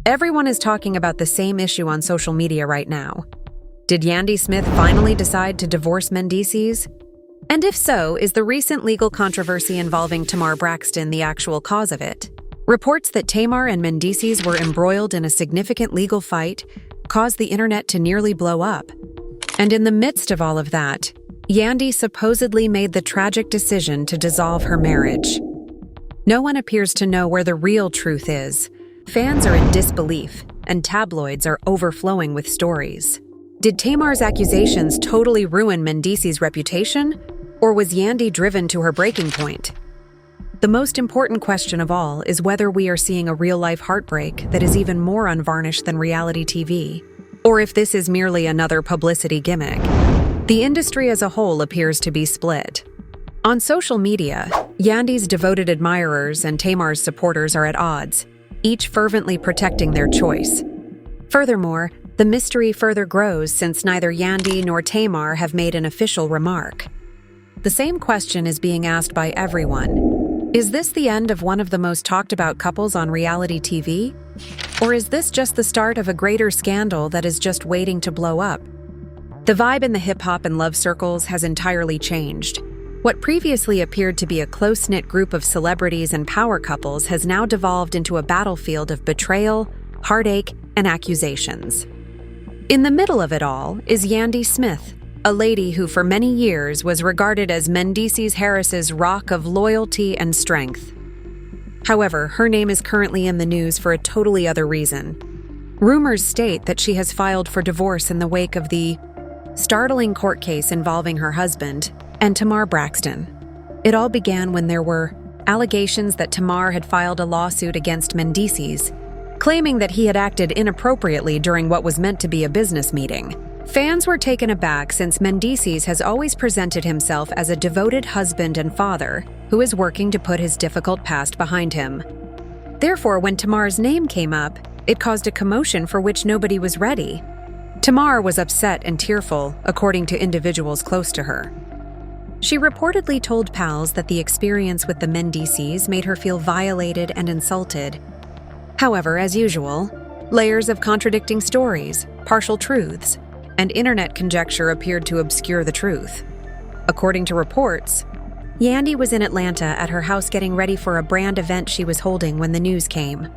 Everyone is talking about the same issue on social media right now. Did Yandy Smith finally decide to divorce Mendeecees? And if so, is the recent legal controversy involving Tamar Braxton the actual cause of it? Reports that Tamar and Mendeecees were embroiled in a significant legal fight caused the internet to nearly blow up. And in the midst of all of that, Yandy supposedly made the tragic decision to dissolve her marriage. No one appears to know where the real truth is. Fans are in disbelief, and tabloids are overflowing with stories. Did Tamar's accusations totally ruin Mendeecees' reputation, or was Yandy driven to her breaking point? The most important question of all is whether we are seeing a real-life heartbreak that is even more unvarnished than reality TV, or if this is merely another publicity gimmick. The industry as a whole appears to be split. On social media, Yandy's devoted admirers and Tamar's supporters are at odds, each fervently protecting their choice. Furthermore, the mystery further grows since neither Yandy nor Tamar have made an official remark. The same question is being asked by everyone. Is this the end of one of the most talked about couples on reality TV? Or is this just the start of a greater scandal that is just waiting to blow up? The vibe in the hip-hop and love circles has entirely changed. What previously appeared to be a close-knit group of celebrities and power couples has now devolved into a battlefield of betrayal, heartache, and accusations. In the middle of it all is Yandy Smith, a lady who for many years was regarded as Mendeecees Harris's rock of loyalty and strength. However, her name is currently in the news for a totally other reason. Rumors state that she has filed for divorce in the wake of the startling court case involving her husband and Tamar Braxton. It all began when there were allegations that Tamar had filed a lawsuit against Mendeecees, claiming that he had acted inappropriately during what was meant to be a business meeting. Fans were taken aback since Mendeecees has always presented himself as a devoted husband and father who is working to put his difficult past behind him. Therefore, when Tamar's name came up, it caused a commotion for which nobody was ready. Tamar was upset and tearful, according to individuals close to her. She reportedly told pals that the experience with the Mendeecees made her feel violated and insulted. However, as usual, layers of contradicting stories, partial truths, and internet conjecture appeared to obscure the truth. According to reports, Yandy was in Atlanta at her house getting ready for a brand event she was holding when the news came.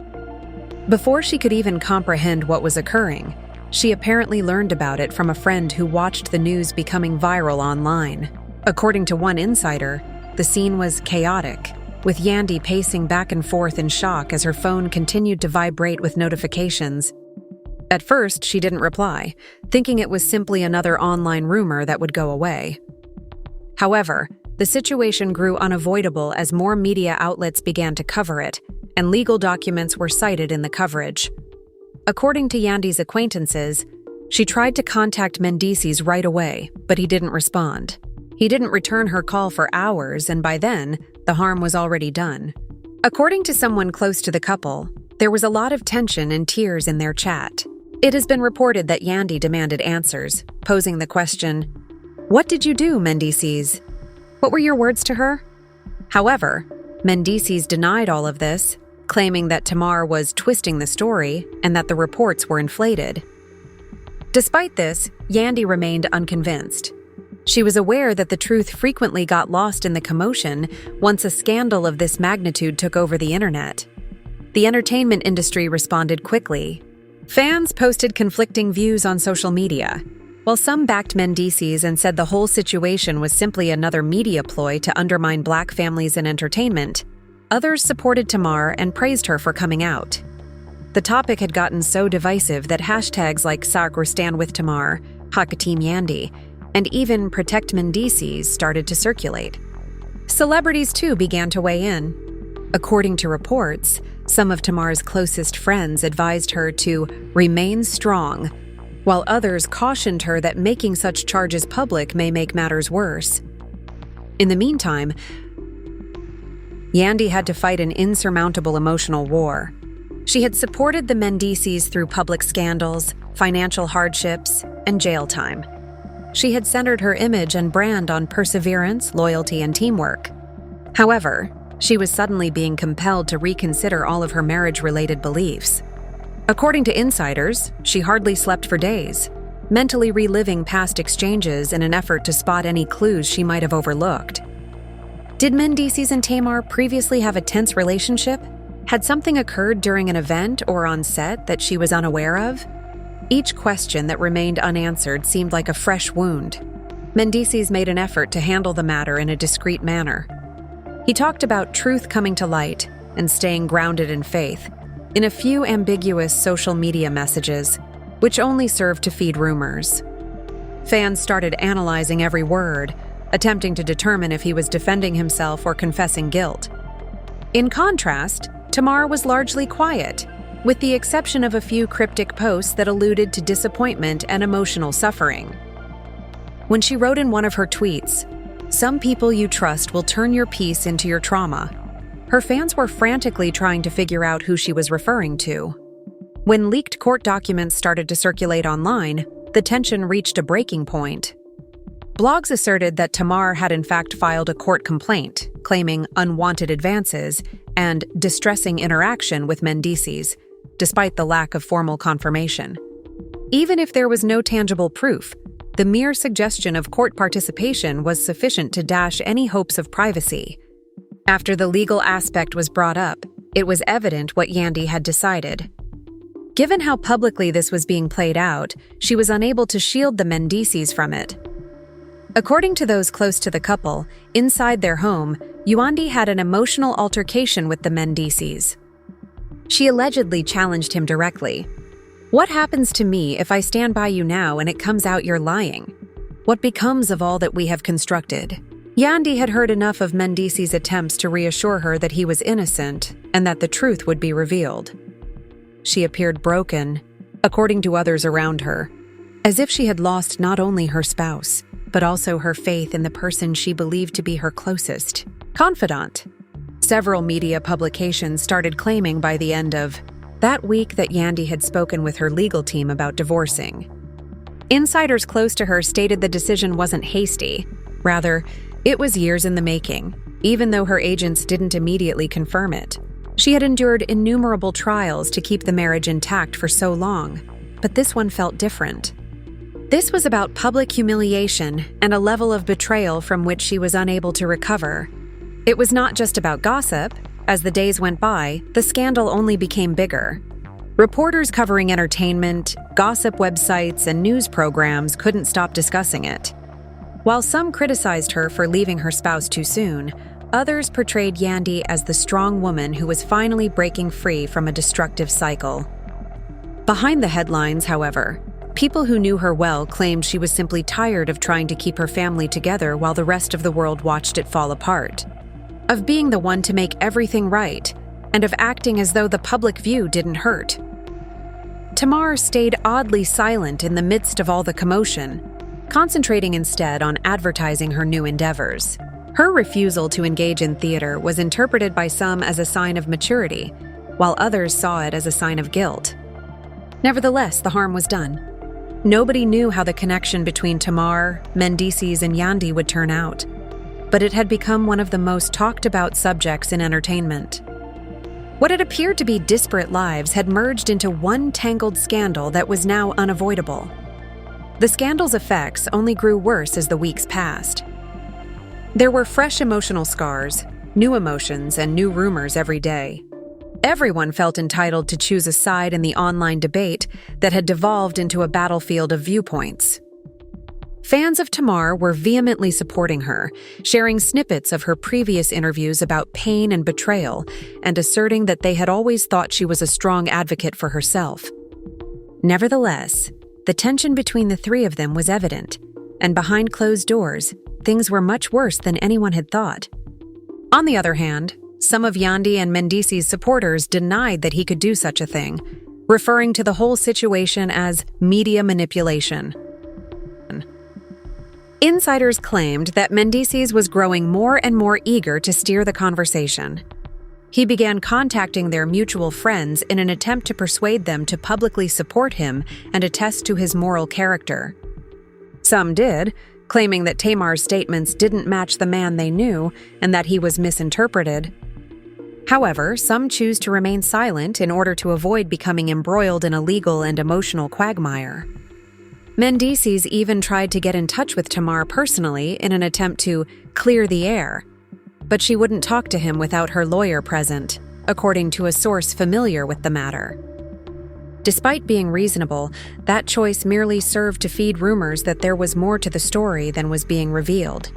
Before she could even comprehend what was occurring, she apparently learned about it from a friend who watched the news becoming viral online. According to one insider, the scene was chaotic, with Yandy pacing back and forth in shock as her phone continued to vibrate with notifications. At first, she didn't reply, thinking it was simply another online rumor that would go away. However, the situation grew unavoidable as more media outlets began to cover it, and legal documents were cited in the coverage. According to Yandy's acquaintances, she tried to contact Mendeecees right away, but he didn't respond. He didn't return her call for hours, and by then, the harm was already done. According to someone close to the couple, there was a lot of tension and tears in their chat. It has been reported that Yandy demanded answers, posing the question, "What did you do, Mendeecees? What were your words to her?" However, Mendeecees denied all of this, claiming that Tamar was twisting the story and that the reports were inflated. Despite this, Yandy remained unconvinced. She was aware that the truth frequently got lost in the commotion once a scandal of this magnitude took over the internet. The entertainment industry responded quickly. Fans posted conflicting views on social media. While some backed Mendeecees and said the whole situation was simply another media ploy to undermine Black families in entertainment, others supported Tamar and praised her for coming out. The topic had gotten so divisive that hashtags like Sark or Stand with Tamar, Hakateam Yandy, and even Protect Mendeecees started to circulate. Celebrities too began to weigh in. According to reports, some of Tamar's closest friends advised her to remain strong, while others cautioned her that making such charges public may make matters worse. In the meantime, Yandy had to fight an insurmountable emotional war. She had supported the Mendeecees through public scandals, financial hardships, and jail time. She had centered her image and brand on perseverance, loyalty, and teamwork. However, she was suddenly being compelled to reconsider all of her marriage-related beliefs. According to insiders, she hardly slept for days, mentally reliving past exchanges in an effort to spot any clues she might have overlooked. Did Mendeecees and Tamar previously have a tense relationship? Had something occurred during an event or on set that she was unaware of? Each question that remained unanswered seemed like a fresh wound. Mendeecees made an effort to handle the matter in a discreet manner. He talked about truth coming to light and staying grounded in faith, in a few ambiguous social media messages, which only served to feed rumors. Fans started analyzing every word, attempting to determine if he was defending himself or confessing guilt. In contrast, Tamar was largely quiet, with the exception of a few cryptic posts that alluded to disappointment and emotional suffering. When she wrote in one of her tweets, "Some people you trust will turn your peace into your trauma," her fans were frantically trying to figure out who she was referring to. When leaked court documents started to circulate online, the tension reached a breaking point. Blogs asserted that Tamar had in fact filed a court complaint, claiming unwanted advances and distressing interaction with Mendeecees, despite the lack of formal confirmation. Even if there was no tangible proof, the mere suggestion of court participation was sufficient to dash any hopes of privacy. After the legal aspect was brought up, it was evident what Yandy had decided. Given how publicly this was being played out, she was unable to shield the Mendeecees from it. According to those close to the couple, inside their home, Yandy had an emotional altercation with the Mendeecees. She allegedly challenged him directly. "What happens to me if I stand by you now and it comes out you're lying? What becomes of all that we have constructed?" Yandy had heard enough of Mendeecees' attempts to reassure her that he was innocent and that the truth would be revealed. She appeared broken, according to others around her, as if she had lost not only her spouse, but also her faith in the person she believed to be her closest confidant. Several media publications started claiming by the end of that week that Yandy had spoken with her legal team about divorcing. Insiders close to her stated the decision wasn't hasty. Rather, it was years in the making, even though her agents didn't immediately confirm it. She had endured innumerable trials to keep the marriage intact for so long, but this one felt different. This was about public humiliation and a level of betrayal from which she was unable to recover. It was not just about gossip. As the days went by, the scandal only became bigger. Reporters covering entertainment, gossip websites, and news programs couldn't stop discussing it. While some criticized her for leaving her spouse too soon, others portrayed Yandy as the strong woman who was finally breaking free from a destructive cycle. Behind the headlines, however, people who knew her well claimed she was simply tired of trying to keep her family together while the rest of the world watched it fall apart, of being the one to make everything right, and of acting as though the public view didn't hurt. Tamar stayed oddly silent in the midst of all the commotion, concentrating instead on advertising her new endeavors. Her refusal to engage in theater was interpreted by some as a sign of maturity, while others saw it as a sign of guilt. Nevertheless, the harm was done. Nobody knew how the connection between Tamar, Mendeecees, and Yandy would turn out, but it had become one of the most talked about subjects in entertainment. What had appeared to be disparate lives had merged into one tangled scandal that was now unavoidable. The scandal's effects only grew worse as the weeks passed. There were fresh emotional scars, new emotions, and new rumors every day. Everyone felt entitled to choose a side in the online debate that had devolved into a battlefield of viewpoints. Fans of Tamar were vehemently supporting her, sharing snippets of her previous interviews about pain and betrayal, and asserting that they had always thought she was a strong advocate for herself. Nevertheless, the tension between the three of them was evident, and behind closed doors, things were much worse than anyone had thought. On the other hand, some of Yandy and Mendeecees' supporters denied that he could do such a thing, referring to the whole situation as media manipulation. Insiders claimed that Mendeecees was growing more and more eager to steer the conversation. He began contacting their mutual friends in an attempt to persuade them to publicly support him and attest to his moral character. Some did, claiming that Tamar's statements didn't match the man they knew and that he was misinterpreted. However, some choose to remain silent in order to avoid becoming embroiled in a legal and emotional quagmire. Mendeecees even tried to get in touch with Tamar personally in an attempt to clear the air, but she wouldn't talk to him without her lawyer present, according to a source familiar with the matter. Despite being reasonable, that choice merely served to feed rumors that there was more to the story than was being revealed.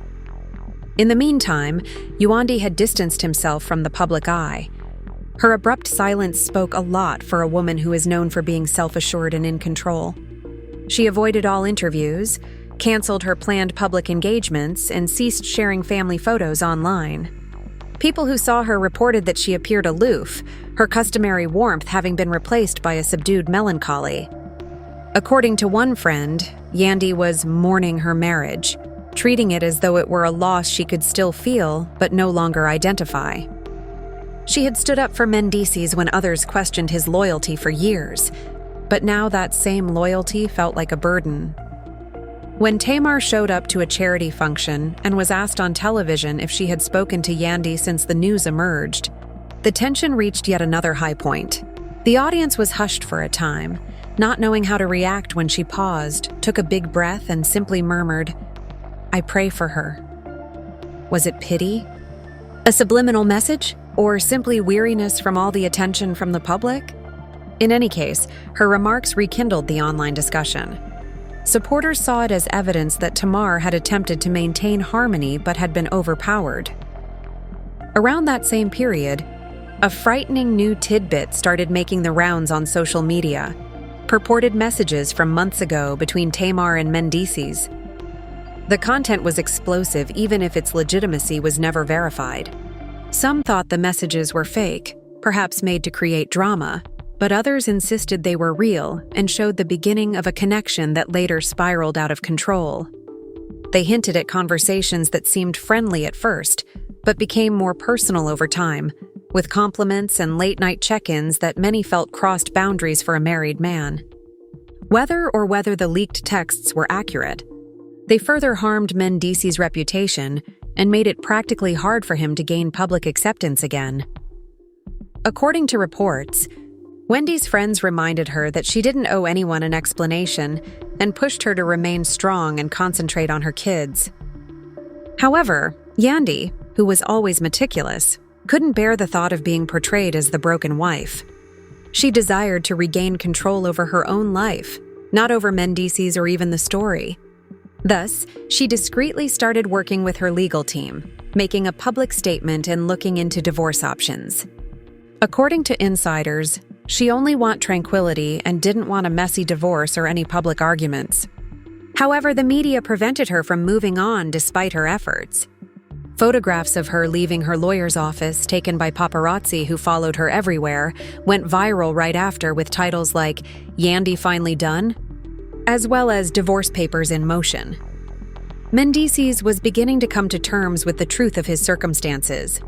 In the meantime, Yandy had distanced himself from the public eye. Her abrupt silence spoke a lot for a woman who is known for being self-assured and in control. She avoided all interviews, canceled her planned public engagements, and ceased sharing family photos online. People who saw her reported that she appeared aloof, her customary warmth having been replaced by a subdued melancholy. According to one friend, Yandy was mourning her marriage, treating it as though it were a loss she could still feel but no longer identify. She had stood up for Mendeecees when others questioned his loyalty for years, but now that same loyalty felt like a burden. When Tamar showed up to a charity function and was asked on television if she had spoken to Yandy since the news emerged, the tension reached yet another high point. The audience was hushed for a time, not knowing how to react when she paused, took a big breath, and simply murmured, "I pray for her." Was it pity? A subliminal message? Or simply weariness from all the attention from the public? In any case, her remarks rekindled the online discussion. Supporters saw it as evidence that Tamar had attempted to maintain harmony but had been overpowered. Around that same period, a frightening new tidbit started making the rounds on social media, purported messages from months ago between Tamar and Mendeecees. The content was explosive even if its legitimacy was never verified. Some thought the messages were fake, perhaps made to create drama, but others insisted they were real and showed the beginning of a connection that later spiraled out of control. They hinted at conversations that seemed friendly at first, but became more personal over time, with compliments and late-night check-ins that many felt crossed boundaries for a married man. Whether the leaked texts were accurate, they further harmed Mendeecees' reputation and made it practically hard for him to gain public acceptance again. According to reports, Wendy's friends reminded her that she didn't owe anyone an explanation and pushed her to remain strong and concentrate on her kids. However, Yandy, who was always meticulous, couldn't bear the thought of being portrayed as the broken wife. She desired to regain control over her own life, not over Mendeecees or even the story. Thus, she discreetly started working with her legal team, making a public statement and looking into divorce options. According to insiders, she only wanted tranquility and didn't want a messy divorce or any public arguments. However, the media prevented her from moving on despite her efforts. Photographs of her leaving her lawyer's office, taken by paparazzi who followed her everywhere, went viral right after with titles like "Yandy Finally Done?" as well as "Divorce Papers in Motion." Mendeecees was beginning to come to terms with the truth of his circumstances.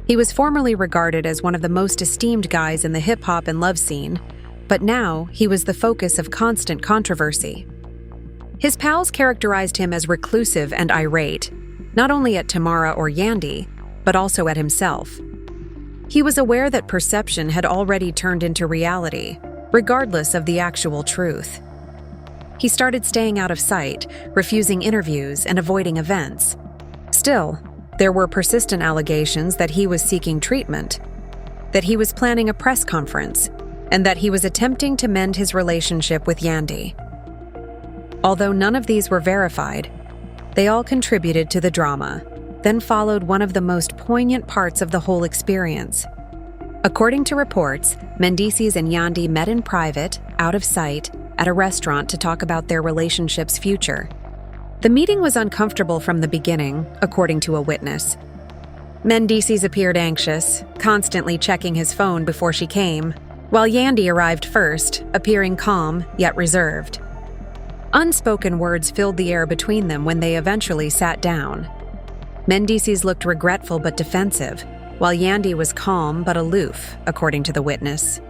He was formerly regarded as one of the most esteemed guys in the hip-hop and love scene, but now he was the focus of constant controversy. His pals characterized him as reclusive and irate, not only at Tamara or Yandy, but also at himself. He was aware that perception had already turned into reality, regardless of the actual truth. He started staying out of sight, refusing interviews, and avoiding events. Still, there were persistent allegations that he was seeking treatment, that he was planning a press conference, and that he was attempting to mend his relationship with Yandy. Although none of these were verified, they all contributed to the drama. Then followed one of the most poignant parts of the whole experience. According to reports, Mendeecees and Yandy met in private, out of sight, at a restaurant to talk about their relationship's future. The meeting was uncomfortable from the beginning, according to a witness. Mendeecees appeared anxious, constantly checking his phone before she came, while Yandy arrived first, appearing calm yet reserved. Unspoken words filled the air between them when they eventually sat down. Mendeecees looked regretful but defensive, while Yandy was calm but aloof, according to the witness.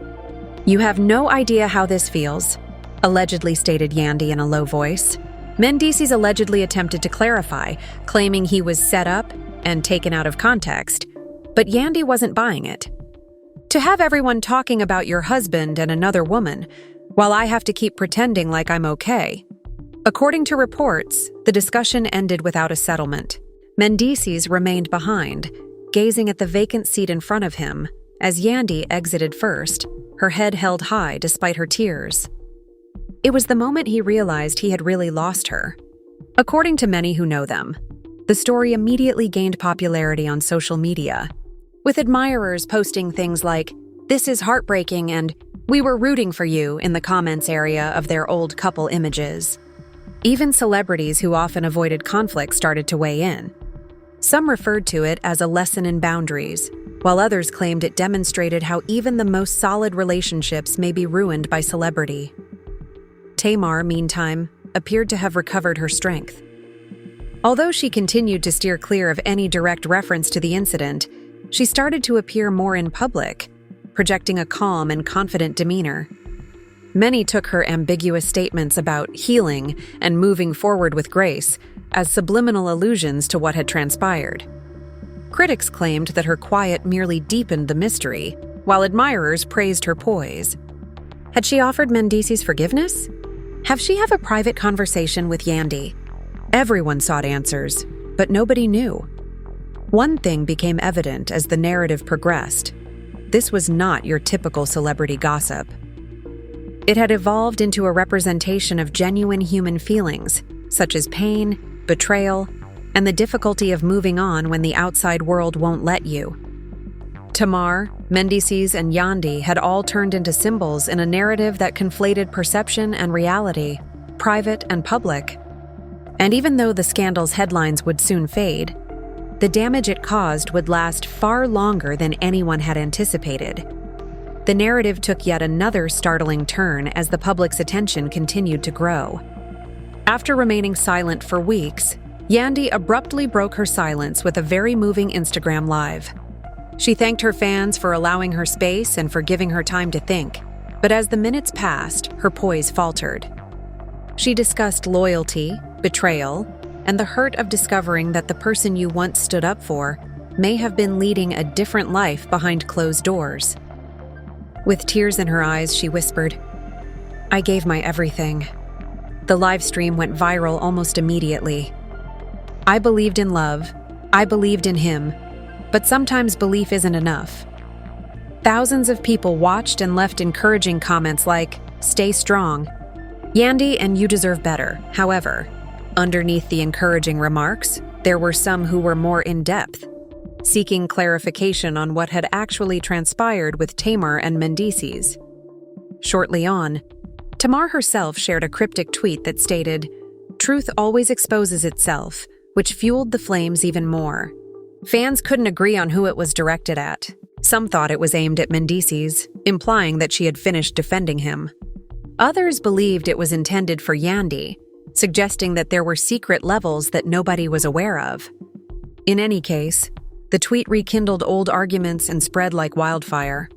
"You have no idea how this feels," allegedly stated Yandy in a low voice. Mendeecees allegedly attempted to clarify, claiming he was set up and taken out of context. But Yandy wasn't buying it. To have everyone talking about your husband and another woman, while I have to keep pretending like I'm okay. According to reports, the discussion ended without a settlement. Mendeecees remained behind, gazing at the vacant seat in front of him, as Yandy exited first, her head held high despite her tears. It was the moment he realized he had really lost her. According to many who know them, the story immediately gained popularity on social media, with admirers posting things like, "This is heartbreaking" and "We were rooting for you" in the comments area of their old couple images. Even celebrities who often avoided conflict started to weigh in. Some referred to it as a lesson in boundaries, while others claimed it demonstrated how even the most solid relationships may be ruined by celebrity. Tamar, meantime, appeared to have recovered her strength. Although she continued to steer clear of any direct reference to the incident, she started to appear more in public, projecting a calm and confident demeanor. Many took her ambiguous statements about healing and moving forward with grace as subliminal allusions to what had transpired. Critics claimed that her quiet merely deepened the mystery, while admirers praised her poise. Had she offered Mendeecees forgiveness? Have a private conversation with Yandy? Everyone sought answers, but nobody knew. One thing became evident as the narrative progressed. This was not your typical celebrity gossip. It had evolved into a representation of genuine human feelings, such as pain, betrayal, and the difficulty of moving on when the outside world won't let you. Tamar, Mendeecees, and Yandy had all turned into symbols in a narrative that conflated perception and reality, private and public. And even though the scandal's headlines would soon fade, the damage it caused would last far longer than anyone had anticipated. The narrative took yet another startling turn as the public's attention continued to grow. After remaining silent for weeks, Yandy abruptly broke her silence with a very moving Instagram Live. She thanked her fans for allowing her space and for giving her time to think, but as the minutes passed, her poise faltered. She discussed loyalty, betrayal, and the hurt of discovering that the person you once stood up for may have been leading a different life behind closed doors. With tears in her eyes, she whispered, "I gave my everything." The live stream went viral almost immediately. "I believed in love. I believed in him. But sometimes belief isn't enough." Thousands of people watched and left encouraging comments like, "Stay strong. Yandy, and you deserve better." However, underneath the encouraging remarks, there were some who were more in-depth, seeking clarification on what had actually transpired with Tamar and Mendeecees. Shortly on, Tamar herself shared a cryptic tweet that stated, "Truth always exposes itself," which fueled the flames even more. Fans couldn't agree on who it was directed at. Some thought it was aimed at Mendeecees, implying that she had finished defending him. Others believed it was intended for Yandy, suggesting that there were secret levels that nobody was aware of. In any case, the tweet rekindled old arguments and spread like wildfire.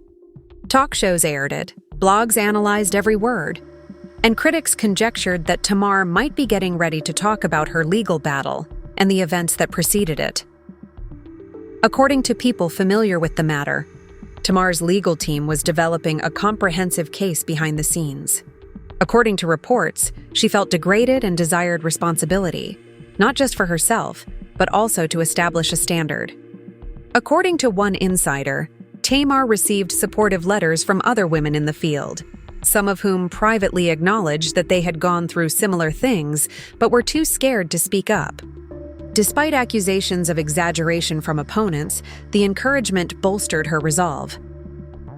Talk shows aired it, blogs analyzed every word, and critics conjectured that Tamar might be getting ready to talk about her legal battle and the events that preceded it. According to people familiar with the matter, Tamar's legal team was developing a comprehensive case behind the scenes. According to reports, she felt degraded and desired responsibility, not just for herself, but also to establish a standard. According to one insider, Tamar received supportive letters from other women in the field, some of whom privately acknowledged that they had gone through similar things but were too scared to speak up. Despite accusations of exaggeration from opponents, the encouragement bolstered her resolve.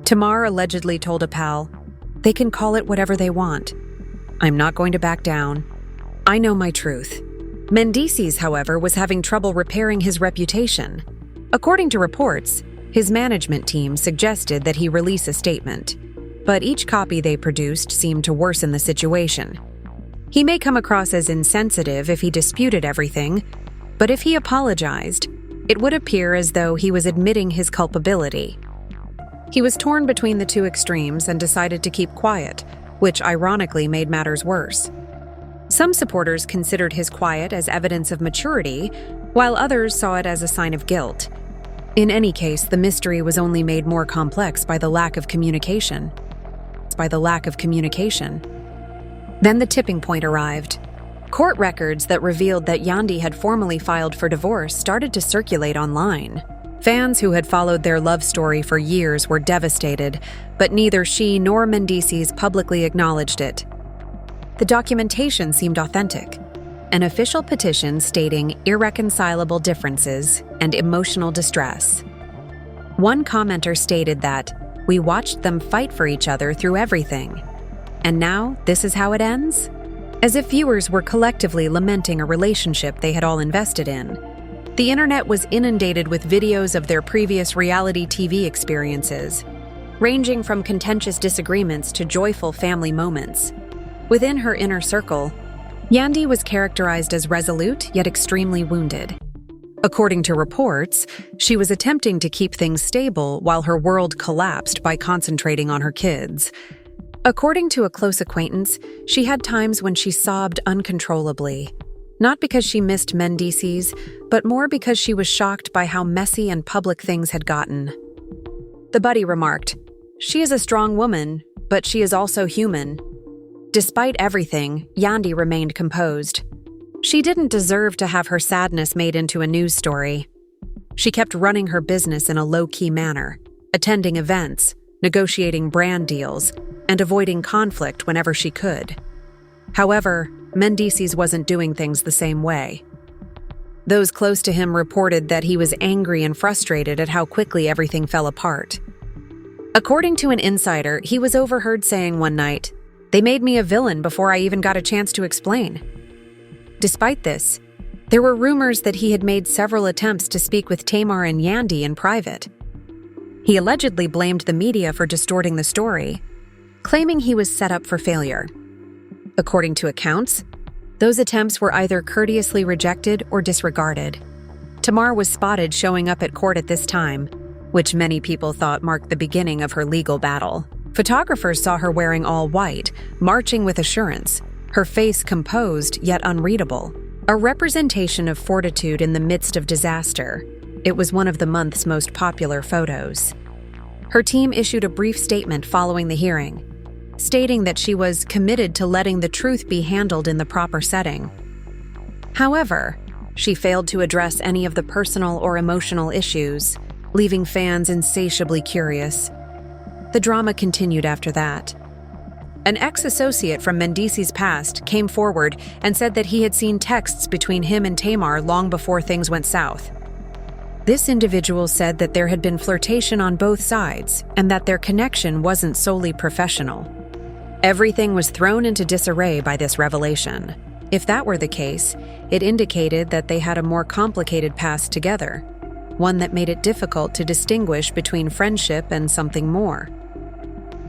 Tamar allegedly told a pal, "They can call it whatever they want. I'm not going to back down. I know my truth." Mendeecees, however, was having trouble repairing his reputation. According to reports, his management team suggested that he release a statement, but each copy they produced seemed to worsen the situation. He may come across as insensitive if he disputed everything, but if he apologized, it would appear as though he was admitting his culpability. He was torn between the two extremes and decided to keep quiet, which ironically made matters worse. Some supporters considered his quiet as evidence of maturity, while others saw it as a sign of guilt. In any case, the mystery was only made more complex by the lack of communication. Then the tipping point arrived. Court records that revealed that Yandy had formally filed for divorce started to circulate online. Fans who had followed their love story for years were devastated, but neither she nor Mendeecees publicly acknowledged it. The documentation seemed authentic. An official petition stating irreconcilable differences and emotional distress. One commenter stated that, "We watched them fight for each other through everything. And now, this is how it ends?" As if viewers were collectively lamenting a relationship they had all invested in. The internet was inundated with videos of their previous reality TV experiences, ranging from contentious disagreements to joyful family moments. Within her inner circle, Yandy was characterized as resolute yet extremely wounded. According to reports, she was attempting to keep things stable while her world collapsed by concentrating on her kids. According to a close acquaintance, she had times when she sobbed uncontrollably, not because she missed Mendeecees, but more because she was shocked by how messy and public things had gotten. The buddy remarked, "She is a strong woman, but she is also human." Despite everything, Yandy remained composed. She didn't deserve to have her sadness made into a news story. She kept running her business in a low-key manner, attending events, negotiating brand deals, and avoiding conflict whenever she could. However, Mendeecees wasn't doing things the same way. Those close to him reported that he was angry and frustrated at how quickly everything fell apart. According to an insider, he was overheard saying one night, "They made me a villain before I even got a chance to explain." Despite this, there were rumors that he had made several attempts to speak with Tamar and Yandy in private. He allegedly blamed the media for distorting the story, claiming he was set up for failure. According to accounts, those attempts were either courteously rejected or disregarded. Tamar was spotted showing up at court at this time, which many people thought marked the beginning of her legal battle. Photographers saw her wearing all white, marching with assurance, her face composed yet unreadable. A representation of fortitude in the midst of disaster, it was one of the month's most popular photos. Her team issued a brief statement following the hearing, stating that she was committed to letting the truth be handled in the proper setting. However, she failed to address any of the personal or emotional issues, leaving fans insatiably curious. The drama continued after that. An ex-associate from Mendeecees' past came forward and said that he had seen texts between him and Tamar long before things went south. This individual said that there had been flirtation on both sides and that their connection wasn't solely professional. Everything was thrown into disarray by this revelation. If that were the case, it indicated that they had a more complicated past together, one that made it difficult to distinguish between friendship and something more.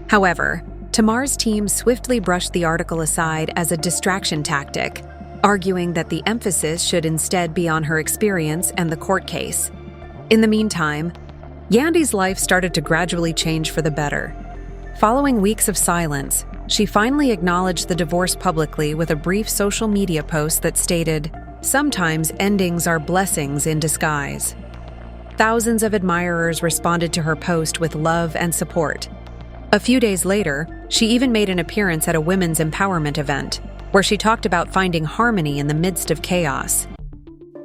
However, Tamar's team swiftly brushed the article aside as a distraction tactic, arguing that the emphasis should instead be on her experience and the court case. In the meantime, Yandy's life started to gradually change for the better. Following weeks of silence, she finally acknowledged the divorce publicly with a brief social media post that stated, "Sometimes endings are blessings in disguise." Thousands of admirers responded to her post with love and support. A few days later, she even made an appearance at a women's empowerment event, where she talked about finding harmony in the midst of chaos.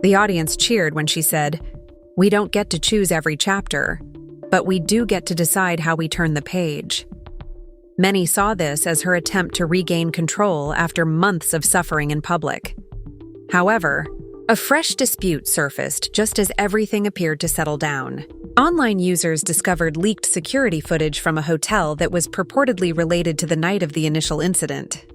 The audience cheered when she said, "We don't get to choose every chapter, but we do get to decide how we turn the page." Many saw this as her attempt to regain control after months of suffering in public. However, a fresh dispute surfaced just as everything appeared to settle down. Online users discovered leaked security footage from a hotel that was purportedly related to the night of the initial incident.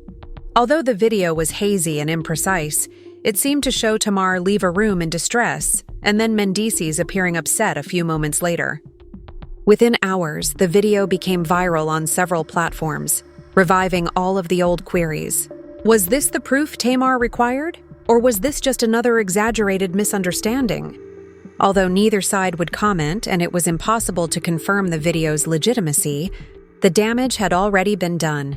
Although the video was hazy and imprecise, it seemed to show Tamar leave a room in distress and then Mendeecees appearing upset a few moments later. Within hours, the video became viral on several platforms, reviving all of the old queries. Was this the proof Tamar required? Or was this just another exaggerated misunderstanding? Although neither side would comment and it was impossible to confirm the video's legitimacy, the damage had already been done.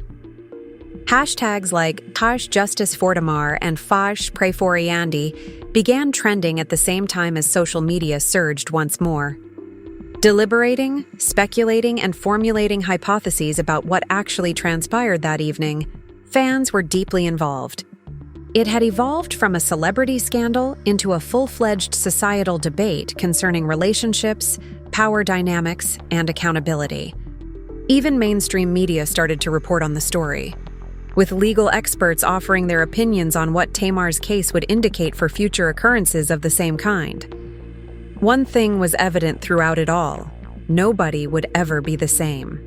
Hashtags like #JusticeForTamar and #PrayForYandy began trending at the same time as social media surged once more. Deliberating, speculating, and formulating hypotheses about what actually transpired that evening, fans were deeply involved. It had evolved from a celebrity scandal into a full-fledged societal debate concerning relationships, power dynamics, and accountability. Even mainstream media started to report on the story, with legal experts offering their opinions on what Tamar's case would indicate for future occurrences of the same kind. One thing was evident throughout it all: nobody would ever be the same.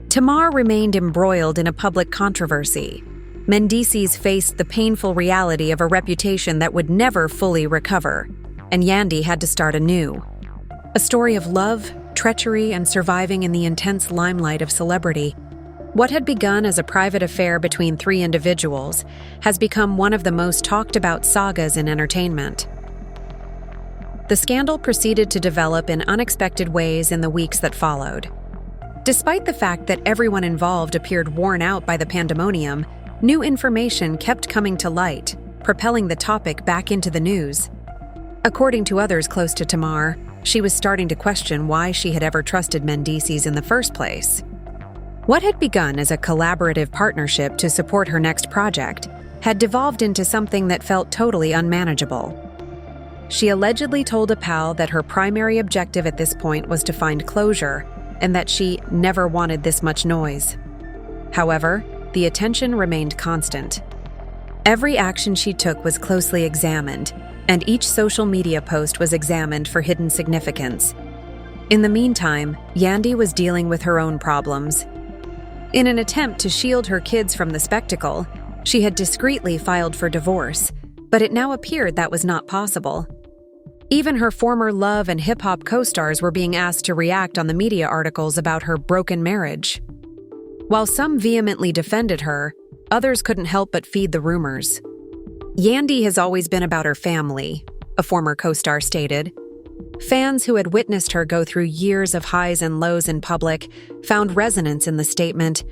Tamar remained embroiled in a public controversy. Mendeecees faced the painful reality of a reputation that would never fully recover, and Yandy had to start anew. A story of love, treachery, and surviving in the intense limelight of celebrity. What had begun as a private affair between three individuals has become one of the most talked-about sagas in entertainment. The scandal proceeded to develop in unexpected ways in the weeks that followed. Despite the fact that everyone involved appeared worn out by the pandemonium, new information kept coming to light, propelling the topic back into the news. According to others close to Tamar, she was starting to question why she had ever trusted Mendeecees in the first place. What had begun as a collaborative partnership to support her next project had devolved into something that felt totally unmanageable. She allegedly told a pal that her primary objective at this point was to find closure, and that she never wanted this much noise. However, the attention remained constant. Every action she took was closely examined, and each social media post was examined for hidden significance. In the meantime, Yandy was dealing with her own problems. In an attempt to shield her kids from the spectacle, she had discreetly filed for divorce, but it now appeared that was not possible. Even her former love and hip-hop co-stars were being asked to react on the media articles about her broken marriage. While some vehemently defended her, others couldn't help but feed the rumors. Yandy has always been about her family, a former co-star stated. Fans who had witnessed her go through years of highs and lows in public found resonance in the statement,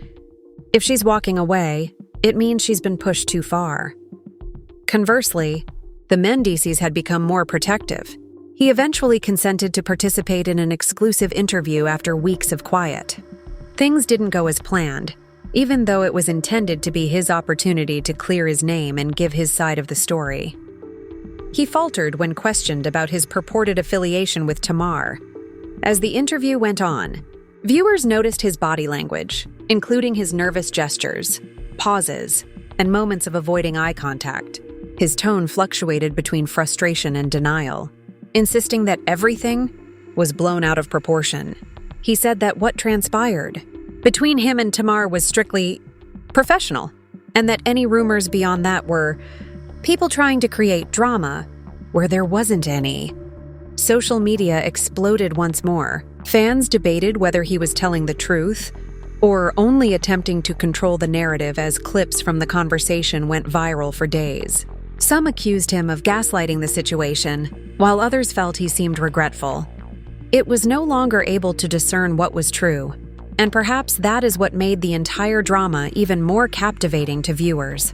"If she's walking away, it means she's been pushed too far." Conversely, the Mendeecees had become more protective. He eventually consented to participate in an exclusive interview after weeks of quiet. Things didn't go as planned, even though it was intended to be his opportunity to clear his name and give his side of the story. He faltered when questioned about his purported affiliation with Tamar. As the interview went on, viewers noticed his body language, including his nervous gestures, pauses, and moments of avoiding eye contact. His tone fluctuated between frustration and denial, insisting that everything was blown out of proportion. He said that what transpired between him and Tamar was strictly professional, and that any rumors beyond that were people trying to create drama where there wasn't any. Social media exploded once more. Fans debated whether he was telling the truth or only attempting to control the narrative as clips from the conversation went viral for days. Some accused him of gaslighting the situation, while others felt he seemed regretful. It was no longer able to discern what was true, and perhaps that is what made the entire drama even more captivating to viewers.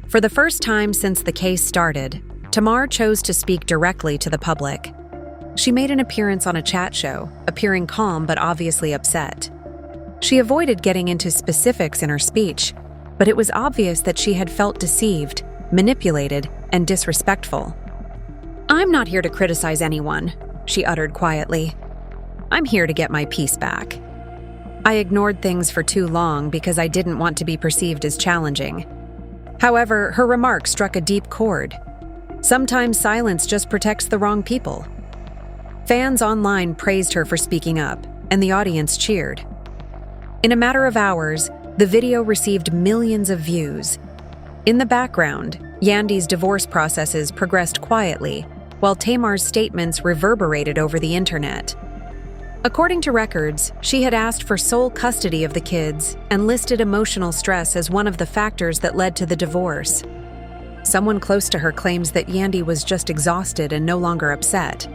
For the first time since the case started, Tamar chose to speak directly to the public. She made an appearance on a chat show, appearing calm but obviously upset. She avoided getting into specifics in her speech, but it was obvious that she had felt deceived, manipulated, and disrespectful. "I'm not here to criticize anyone," she uttered quietly. "I'm here to get my peace back. I ignored things for too long because I didn't want to be perceived as challenging." However, her remark struck a deep chord. Sometimes silence just protects the wrong people. Fans online praised her for speaking up, and the audience cheered. In a matter of hours, the video received millions of views. In the background, Yandy's divorce processes progressed quietly, while Tamar's statements reverberated over the internet. According to records, she had asked for sole custody of the kids and listed emotional stress as one of the factors that led to the divorce. Someone close to her claims that Yandy was just exhausted and no longer upset.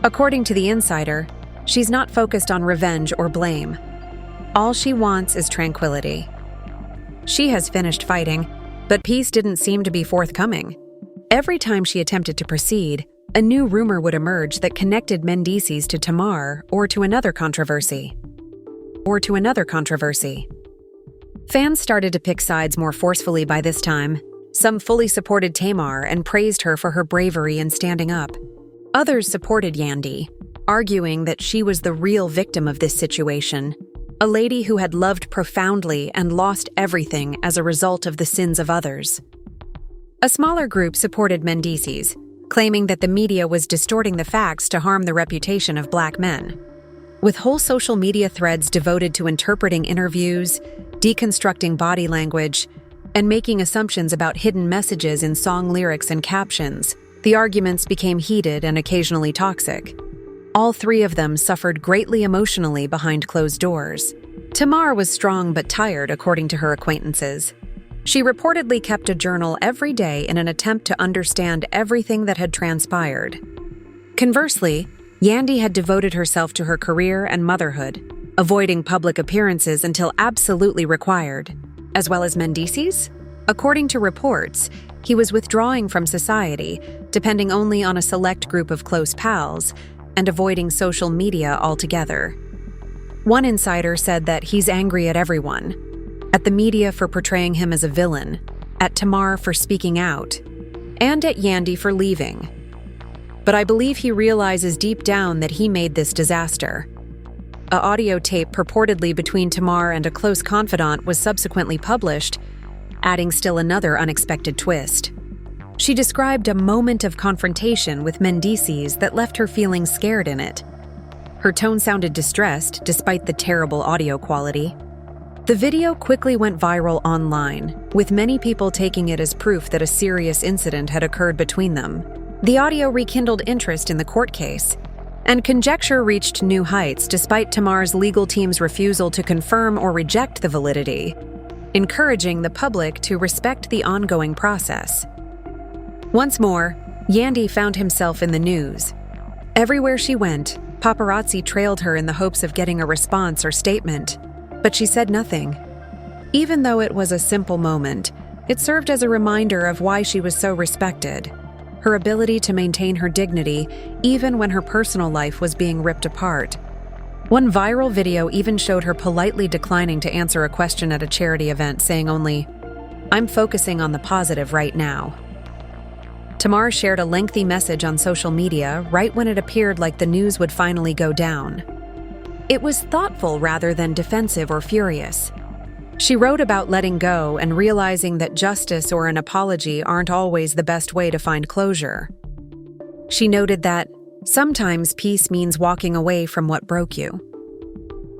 According to the insider, she's not focused on revenge or blame. All she wants is tranquility. She has finished fighting, but peace didn't seem to be forthcoming. Every time she attempted to proceed, a new rumor would emerge that connected Mendeecees to Tamar or to another controversy. Fans started to pick sides more forcefully by this time. Some fully supported Tamar and praised her for her bravery in standing up. Others supported Yandy, arguing that she was the real victim of this situation, a lady who had loved profoundly and lost everything as a result of the sins of others. A smaller group supported Mendeecees, claiming that the media was distorting the facts to harm the reputation of Black men. With whole social media threads devoted to interpreting interviews, deconstructing body language, and making assumptions about hidden messages in song lyrics and captions, the arguments became heated and occasionally toxic. All three of them suffered greatly emotionally behind closed doors. Tamar was strong but tired, according to her acquaintances. She reportedly kept a journal every day in an attempt to understand everything that had transpired. Conversely, Yandy had devoted herself to her career and motherhood, avoiding public appearances until absolutely required. As well as Mendeecees? According to reports, he was withdrawing from society, depending only on a select group of close pals, and avoiding social media altogether. One insider said that he's angry at everyone, at the media for portraying him as a villain, at Tamar for speaking out, and at Yandy for leaving. But I believe he realizes deep down that he made this disaster. An audio tape purportedly between Tamar and a close confidant was subsequently published, adding still another unexpected twist. She described a moment of confrontation with Mendeecees that left her feeling scared in it. Her tone sounded distressed despite the terrible audio quality. The video quickly went viral online, with many people taking it as proof that a serious incident had occurred between them. The audio rekindled interest in the court case, and conjecture reached new heights despite Tamar's legal team's refusal to confirm or reject the validity, encouraging the public to respect the ongoing process. Once more, Yandy found himself in the news. Everywhere she went, paparazzi trailed her in the hopes of getting a response or statement, but she said nothing. Even though it was a simple moment, it served as a reminder of why she was so respected. Her ability to maintain her dignity even when her personal life was being ripped apart. One viral video even showed her politely declining to answer a question at a charity event, saying only, "I'm focusing on the positive right now." Tamar shared a lengthy message on social media right when it appeared like the news would finally go down. It was thoughtful rather than defensive or furious. She wrote about letting go and realizing that justice or an apology aren't always the best way to find closure. She noted that sometimes peace means walking away from what broke you.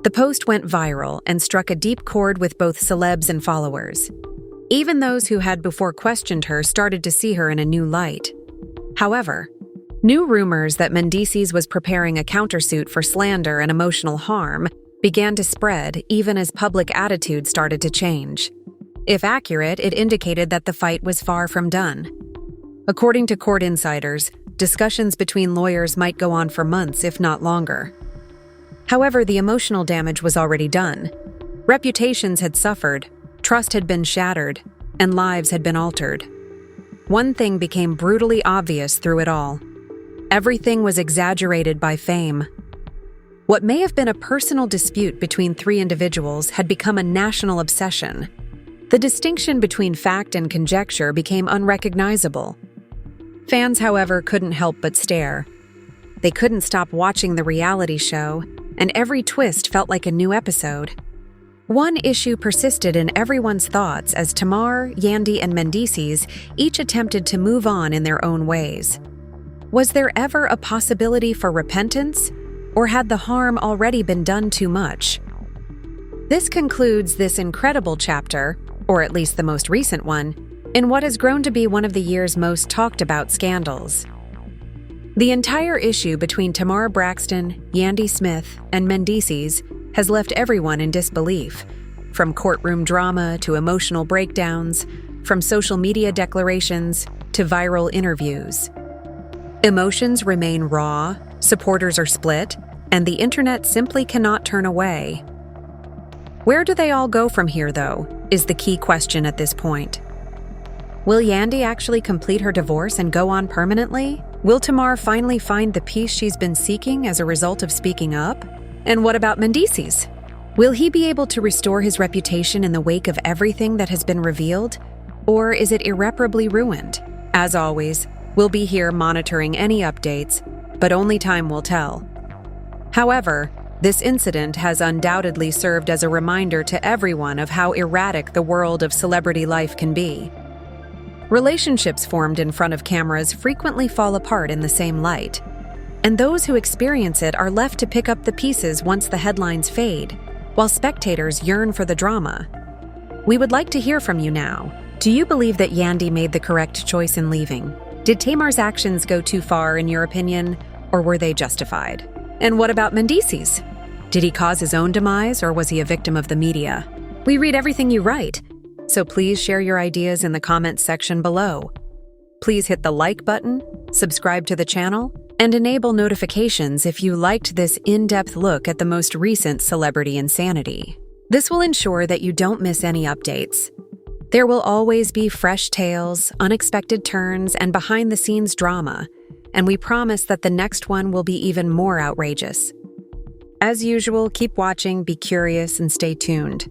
The post went viral and struck a deep chord with both celebs and followers. Even those who had before questioned her started to see her in a new light. However, new rumors that Mendeecees was preparing a countersuit for slander and emotional harm began to spread even as public attitude started to change. If accurate, it indicated that the fight was far from done. According to court insiders, discussions between lawyers might go on for months, if not longer. However, the emotional damage was already done. Reputations had suffered, trust had been shattered, and lives had been altered. One thing became brutally obvious through it all. Everything was exaggerated by fame. What may have been a personal dispute between three individuals had become a national obsession. The distinction between fact and conjecture became unrecognizable. Fans, however, couldn't help but stare. They couldn't stop watching the reality show, and every twist felt like a new episode. One issue persisted in everyone's thoughts as Tamar, Yandy, and Mendeecees each attempted to move on in their own ways. Was there ever a possibility for repentance, or had the harm already been done too much? This concludes this incredible chapter, or at least the most recent one, in what has grown to be one of the year's most talked about scandals. The entire issue between Tamar Braxton, Yandy Smith, and Mendeecees has left everyone in disbelief, from courtroom drama to emotional breakdowns, from social media declarations to viral interviews. Emotions remain raw, supporters are split, and the internet simply cannot turn away. Where do they all go from here, though, is the key question at this point. Will Yandy actually complete her divorce and go on permanently? Will Tamar finally find the peace she's been seeking as a result of speaking up? And what about Mendeecees? Will he be able to restore his reputation in the wake of everything that has been revealed? Or is it irreparably ruined? As always, we'll be here monitoring any updates, but only time will tell. However, this incident has undoubtedly served as a reminder to everyone of how erratic the world of celebrity life can be. Relationships formed in front of cameras frequently fall apart in the same light, and those who experience it are left to pick up the pieces once the headlines fade, while spectators yearn for the drama. We would like to hear from you now. Do you believe that Yandy made the correct choice in leaving? Did Tamar's actions go too far in your opinion, or were they justified? And what about Mendeecees? Did he cause his own demise, or was he a victim of the media? We read everything you write, so please share your ideas in the comments section below. Please hit the like button, subscribe to the channel, and enable notifications if you liked this in-depth look at the most recent celebrity insanity. This will ensure that you don't miss any updates. There will always be fresh tales, unexpected turns, and behind-the-scenes drama, and we promise that the next one will be even more outrageous. As usual, keep watching, be curious, and stay tuned.